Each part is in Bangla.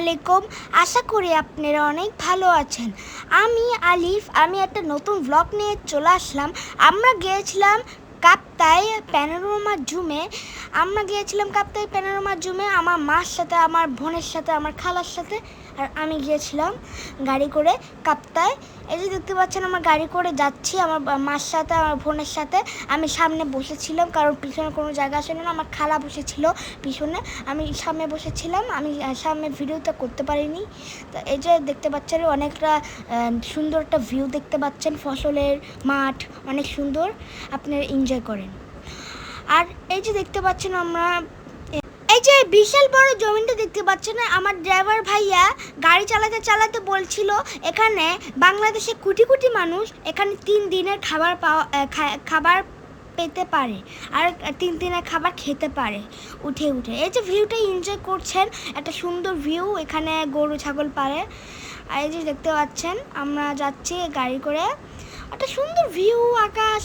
আলাইকুম। আশা করি আপনারা অনেক ভালো আছেন। আমি আলিফ, আমি একটা নতুন ব্লগ নিয়ে চলে আসলাম। আমরা গিয়েছিলাম কাপ্তাই প্যানোরামা জুমে। আমার মার সাথে, আমার বোনের সাথে, আমার খালার সাথে, আর আমি গিয়েছিলাম গাড়ি করে কাপ্তাই। এই যে দেখতে পাচ্ছেন, আমার গাড়ি করে যাচ্ছি আমার মার সাথে, আমার বোনের সাথে। আমি সামনে বসেছিলাম কারণ পিছনে কোনো জায়গা ছিল না। আমার খালা বসেছিল পিছনে, আমি সামনে বসেছিলাম। আমি সামনে ভিডিওটা করতে পারিনি। তো এই যে দেখতে পাচ্ছেন অনেকটা সুন্দর একটা ভিউ দেখতে পাচ্ছেন, ফসলের মাঠ অনেক সুন্দর, আপনারা এনজয় করেন। আর এই যে দেখতে পাচ্ছেন আমরা এই যে বিশাল বড় জমিটা দেখতে পাচ্ছেন, আমার ড্রাইভার ভাইয়া গাড়ি চালাতে চালাতে বলছিল এখানে বাংলাদেশে কোটি কোটি মানুষ এখানে 3 দিনের খাবার পেতে পারে আর 3 দিনের খাবার খেতে পারে উঠে উঠে। এই যে ভিউটা এনজয় করছেন, একটা সুন্দর ভিউ, এখানে গরু ছাগল পারে। আর এই যে দেখতে পাচ্ছেন আমরা যাচ্ছি গাড়ি করে, একটা সুন্দর ভিউ, আকাশ,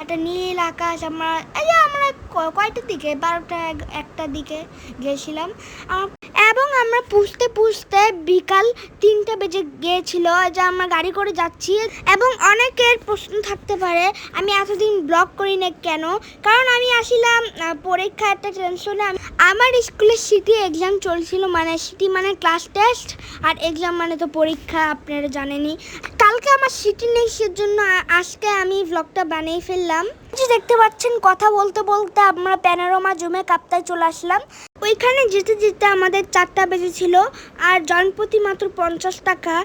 একটা নীল আকাশ। আমরা কয়টার দিকে 12টা 1টার দিকে গিয়েছিলাম এবং আমরা পুষতে বিকাল 3টা বেজে গিয়েছিল যে আমরা গাড়ি করে যাচ্ছি। এবং অনেকের প্রশ্ন থাকতে পারে আমি এতদিন ব্লগ করি না কেন, কারণ আমি আসিলাম পরীক্ষা একটা টেনশনে। আমার স্কুলের সিটি এক্সাম চলছিল, মানে সিটি মানে ক্লাস টেস্ট, আর এক্সাম মানে তো পরীক্ষা, আপনারা জানেনই। কালকে আমার সিটি নেই, সেজন্য আজকে আমি ব্লগটা বানিয়ে ফেললাম। যে দেখতে পাচ্ছেন কথা বলতে বলতে আমরা প্যানোরামা জুমে কাপ্তাই চলে আসলাম। ওইখানে যেতে যেতে আমাদের 4টা বেজেছিল, আর জনপ্রতি মাত্র 50 টাকা।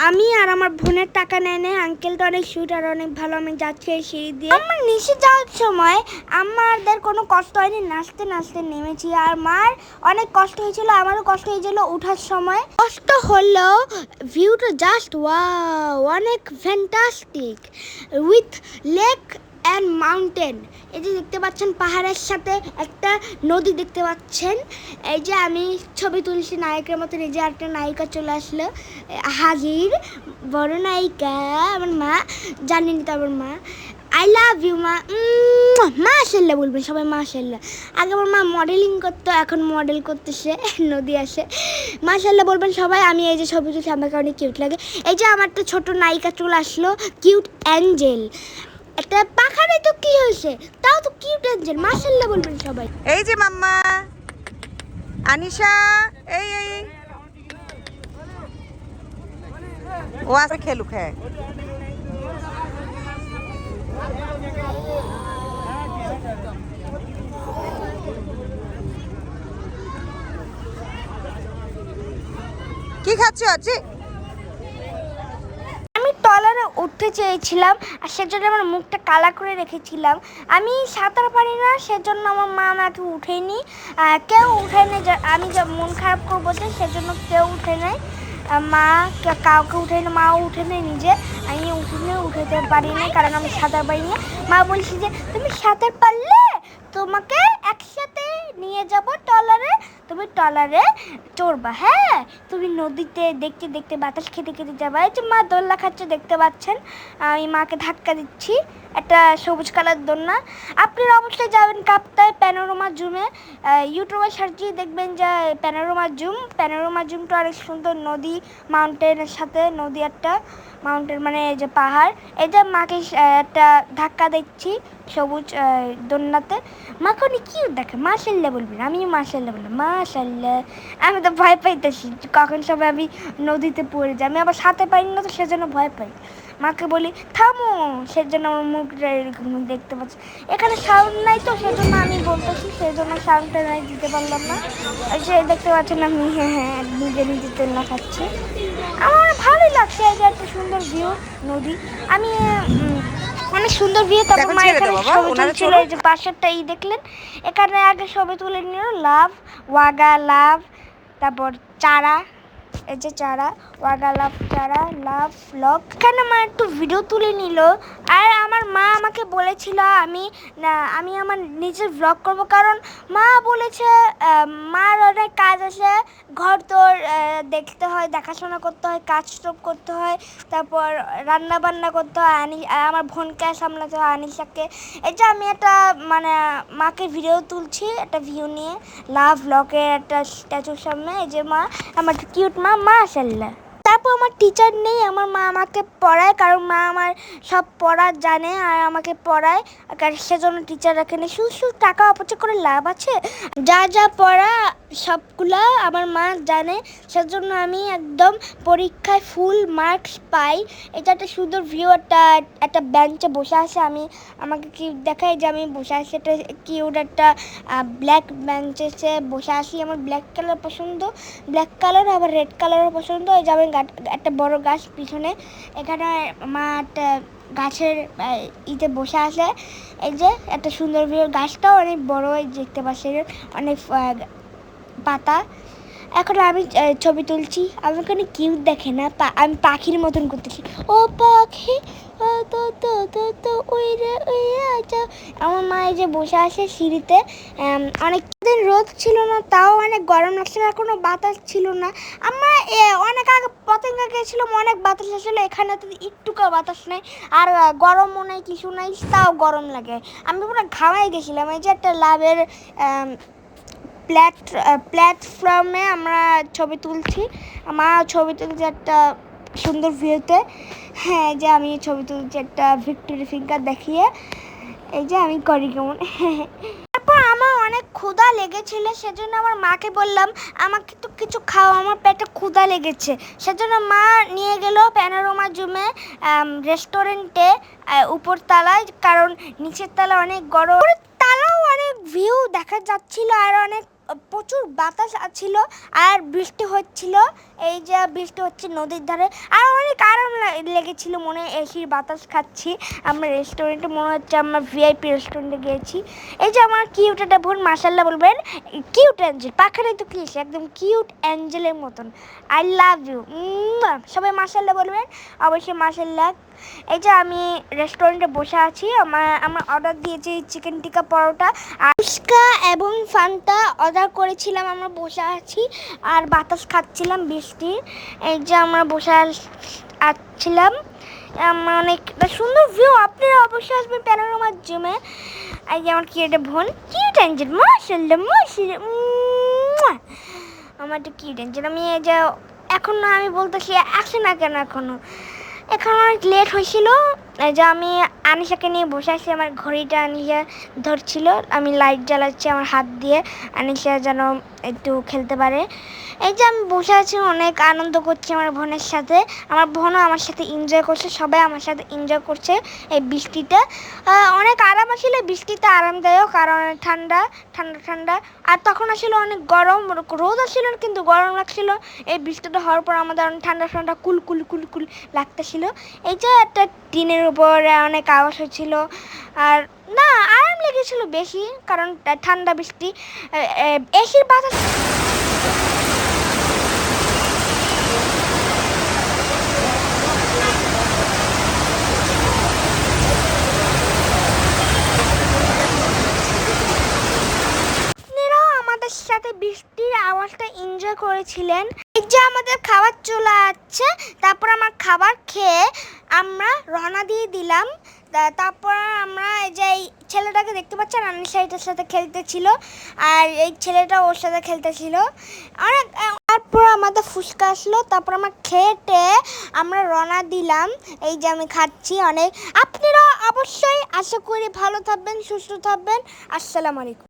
আমি আর আমার বোনের টাকা নেয়। আঙ্কেলটা অনেক সুইট আর অনেক ভালো। আমি যাচ্ছি এই সিঁড়ি দিয়ে। আমার নিচে যাওয়ার সময় আমাদের কোনো কষ্ট হয়নি, নাচতে নাচতে নেমেছি। আর মার অনেক কষ্ট হয়েছিল, আমারও কষ্ট হয়েছিল ওঠার সময়। কষ্ট হলেও ভিউটা জাস্ট ওয়াও, অনেক fantastic with lake and mountain. এই যে দেখতে পাচ্ছেন পাহাড়ের সাথে একটা নদী দেখতে পাচ্ছেন। এই যে আমি ছবি তুলছি নায়কের মতো, এই যে একটা নায়িকা চলে আসলো হাজির, বড় নায়িকা আমার মা, জানেনি তো আমার মা। আই লাভ ইউ মা, মাশাআল্লাহ বলবেন সবাই, মাশাআল্লাহ। আগে আমার মা মডেলিং করতো, এখন মডেল করতেছে, নদী আসে, মাশাআল্লাহ বলবেন সবাই। আমি এই যে ছবি তুলছি, আমাকে অনেক কিউট লাগে। এই যে আমার একটা ছোট নায়িকা চলে আসলো, কিউট অ্যাঞ্জেল। একটা পাখারে তো কি হয়েছে, তাও তো কিউট অ্যাঞ্জেল, মাশাআল্লাহ বলবেন সবাই। এই যে মাম্মা আনিশা, এই ও আসে খেলুক। হ্যাঁ, কি খাচ্ছ আজি? আমি ট্রলারে উঠতে চেয়েছিলাম, আর সেজন্য আমার মুখটা কালা করে রেখেছিলাম। আমি সাঁতার পারি না, সেজন্য আমার মা আমাকে উঠেনি, কেউ উঠে নেই। আমি যা মন খারাপ করবো যে, সেজন্য কেউ উঠে নেয়, মা কাউকে উঠে না, মাও উঠে নেয় নিজে। আমি উঠতে পারিনি কারণ আমি সাঁতার পারিনি। মা বলছি যে তুমি সাঁতার পারলে তোমাকে একসাথে নিয়ে যাব ট্রলারে, তুমি ট্রলারে চড়বা, হ্যাঁ, তুমি নদীতে দেখতে দেখতে বাতাস খেতে খেতে যাবা। এই যে মা দোলনা খাচ্ছে দেখতে পাচ্ছেন, আমি মাকে ধাক্কা দিচ্ছি, একটা সবুজ কালার দোলনা। আপনারা অবশ্যই যাবেন কাপ্তাই প্যানোরামা জুমে, ইউটিউবে সার্চ দিয়ে দেখবেন যে প্যানোরামা জুমটা অনেক সুন্দর, নদী মাউন্টেনের সাথে, নদী একটা মাউন্টেন মানে এই যে পাহাড়। এই যে মাকে একটা ধাক্কা দিচ্ছি সবুজ দোলনাতে। মাকে অনেক কিউট দেখে, মাশাআল্লাহ বলবেন। আমি মাশাআল্লাহ বললাম, মাশাআল্লাহ। আমি তো ভয় পাইতেছি কখন সবাই আমি নদীতে পড়ে যাই, আমি আবার সাথে পাই না, তো সেজন্য ভয় পাই। মাকে বলি থামো, সেজন্য আমার মুখটা এরকম দেখতে পাচ্ছি। এখানে সাউন্ড নাই তো সেজন্য আমি বলতেছি, সেজন্য সাউন্ডটা নাই দিতে পারলাম না। ওই যে দেখতে পাচ্ছেন আমি নিজে দোলনা খাচ্ছি, আমার ভালোই লাগছে। এই যে একটা সুন্দর ভিউ, নদী, আমি অনেক সুন্দর ভিউ। তারপর মা এখানে ছবি তুলছিল, এই যে পাশেরটা দেখলেন, এখানে আগে ছবি তুলে নিল লাভ ওয়াগা লাভ, তারপর চারা, এই যে চারা ওয়াগা লাভ চারা লাভ ব্লগ। এখানে আমার একটু ভিডিও তুলে নিল। আর আমার মা আমাকে বলেছিল আমি আমার নিজের ব্লগ করব, কারণ মা বলেছে মার অনেক কাজ আছে, ঘর তোর দেখতে হয়, দেখাশোনা করতে হয়, কাজ স্টপ করতে হয়, তারপর রান্না বান্না করতে হয়, আমার বোনকে সামলাতে হয়, আনিশাকে। এই যে আমি একটা মাকে ভিডিও তুলছি একটা ভিউ নিয়ে লাভ ব্লগের একটা স্ট্যাচুর সামনে। এই যে মা আমার কিউট মা মাশাআল্লাহ। তারপর আমার টিচার নেই, আমার মা আমাকে পড়ায়, কারণ মা আমার সব পড়া জানে আর আমাকে পড়ায়, কারণ সেজন্য টিচার রাখেনি। শুধু টাকা অপচয় করে লাভ আছে? যা যা পড়া সবগুলা আমার মা জানে, সেজন্য আমি একদম পরীক্ষায় ফুল মার্কস পাই। এটা একটা সুন্দর ভিউ, একটা বেঞ্চে বসে আছে, আমাকে কি দেখায় যে আমি বসে আছি, এটা কিউট একটা ব্ল্যাক বেঞ্চে বসে আছি। আমার ব্ল্যাক কালার পছন্দ, ব্ল্যাক কালার আবার রেড কালারও পছন্দ। এই যে আমি একটা বড় গাছ পিছনে, এখানে মা একটা গাছের ইতে বসে আছে। এই যে একটা সুন্দর ভিউ, গাছটাও অনেক বড় দেখতে পাচ্ছি, অনেক পাতা। এখন আমি ছবি তুলছি, আমি ওখানে কিউট দেখে না, আমি পাখির মতন করতেছি, ও পাখি আমার মা এই যে বসে আছে সিঁড়িতে। অনেক দিন রোদ ছিল না, তাও অনেক গরম লাগছিল, আর কোনো বাতাস ছিল না। আমার অনেক আগে পতেঙ্গা গেছিলাম, অনেক বাতাস আসছিল, এখানে তো একটুকু বাতাস নেই, আর গরমও নেই, কিছু নেই, তাও গরম লাগে। আমি পুরো ঘামাই গেছিলাম। এই যে একটা লাভের প্ল্যাটফর্মে আমরা ছবি তুলছি, মা ছবি তুলছি একটা সুন্দর ভিউতে। হ্যাঁ, এই যে আমি ছবি তুলছি একটা ভিক্টোরি ফিঙ্গার দেখিয়ে। এই যে আমি করি কেমন। তারপর আমার অনেক ক্ষুধা লেগেছিল, সেজন্য আমার মাকে বললাম আমাকে তো কিছু খাও, আমার পেটে ক্ষুধা লেগেছে। সেজন্য মা নিয়ে গেল প্যানোরামা জুমে রেস্টুরেন্টে উপর তালায়, কারণ নিচের তালা অনেক গরম, তালাও অনেক ভিউ দেখা যাচ্ছিল, আর অনেক প্রচুর বাতাস ছিল, আর বৃষ্টি হচ্ছিল। এই যে বৃষ্টি হচ্ছে নদীর ধারে, আর অনেক আরাম লেগেছিল, মনে এসির বাতাস খাচ্ছি। আমরা রেস্টুরেন্টে মনে হচ্ছে আমরা ভিআইপি রেস্টুরেন্টে গিয়েছি। এই যে আমার কিউট একটা বোন, মাশাআল্লাহ বলবেন, কিউট অ্যাঞ্জেল, পাখাটাই তো কিস, একদম কিউট অ্যাঞ্জেলের মতন। আই লাভ ইউ, সবাই মাশাআল্লাহ বলবেন, অবশ্যই মাশাআল্লাহ। এই যে আমি রেস্টুরেন্টে বসে আছি, আমার অর্ডার দিয়েছি চিকেন টিক্কা পরোটা আর ফুচকা এবং ফান্টা অর্ডার করেছিলাম। আমরা বসে আছি আর বাতাস খাচ্ছিলাম বৃষ্টির। এই যে আমরা বসে আসছিলাম, অনেক সুন্দর ভিউ। আপনারা অবশ্যই আসবেন প্যানোরামার জিমে। এই যে আমার কিউট বোন, কিউট অ্যাঞ্জেল, মাশাআল্লাহ মাশাআল্লাহ, আমার একটা কিউট অ্যাঞ্জেল। আমি এই যে এখন আমি বলতেছি আসে না কেন, এখন অনেক লেট হয়েছিল। এই যে আমি আনিশাকে নিয়ে বসে আছি, আমার ঘড়িটা আনিশা ধরছিল, আমি লাইট জ্বালাচ্ছি আমার হাত দিয়ে, আনিশা যেন একটু খেলতে পারে। এই যে আমি বসে আছি, অনেক আনন্দ করছি আমার বোনের সাথে, আমার বোনও আমার সাথে এনজয় করছে, সবাই আমার সাথে এনজয় করছে এই বৃষ্টিতে। অনেক আরাম আসলে বৃষ্টিতে, আরামদায়ক, কারণ ঠান্ডা ঠান্ডা ঠান্ডা, আর তখন আসলে অনেক গরম, রোদ আসছিল কিন্তু গরম লাগছিল। এই বৃষ্টিটা হওয়ার পর আমাদের অনেক ঠান্ডা ঠান্ডা কুল কুল কুল কুল লাগতেছিল। এই যে একটা টিনের উপর অনেক আওয়াজ হচ্ছিল, আর না আরাম লেগেছিল বেশি, কারণ ঠান্ডা বৃষ্টি, এসির বাতাস। আমাদের সাথে বৃষ্টির আওয়াজটা এনজয় করেছিলেন। এই যে আমাদের খাবার চলে আসছে, তারপর আমার খাবার খেয়ে আমরা রওনা দিয়ে দিলাম। তারপর আমরা এই যে এই ছেলেটাকে দেখতে পাচ্ছেন, আনিশাইটার সাথে খেলতেছিল, আর এই ছেলেটা ওর সাথে খেলতেছিল অনেক। তারপর আমাদের ফুচকা আসলো, তারপর আমরা খেয়ে আমরা রওনা দিলাম। এই যে আমি খাচ্ছি অনেক। আপনারা অবশ্যই আশা করি ভালো থাকবেন, সুস্থ থাকবেন। আসসালামু আলাইকুম।